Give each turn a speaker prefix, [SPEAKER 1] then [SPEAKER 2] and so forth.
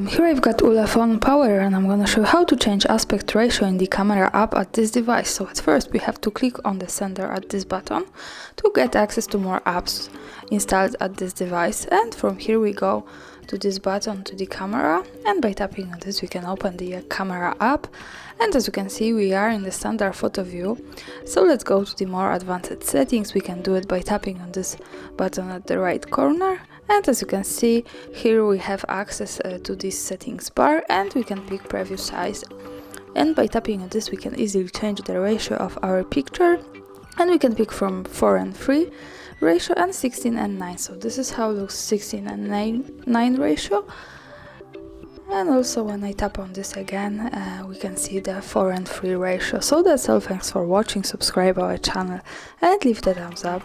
[SPEAKER 1] Here I've got ULEFONE Power and I'm gonna show you how to change aspect ratio in the camera app at this device. So at first we have to click on the sender at this button to get access to more apps installed at this device, and from here we go to this button to the camera, and by tapping on this we can open the camera app, and as you can see we are in the standard photo view. So let's go to the more advanced settings. We can do it by tapping on this button at the right corner, and as you can see here we have access to this settings bar, and we can pick preview size, and by tapping on this we can easily change the ratio of our picture, and we can pick from 4:3 ratio and 16:9. So this is how it looks, 16:9 ratio. And also when I tap on this again we can see the 4:3 ratio. So that's all, thanks for watching, subscribe our channel and leave the thumbs up.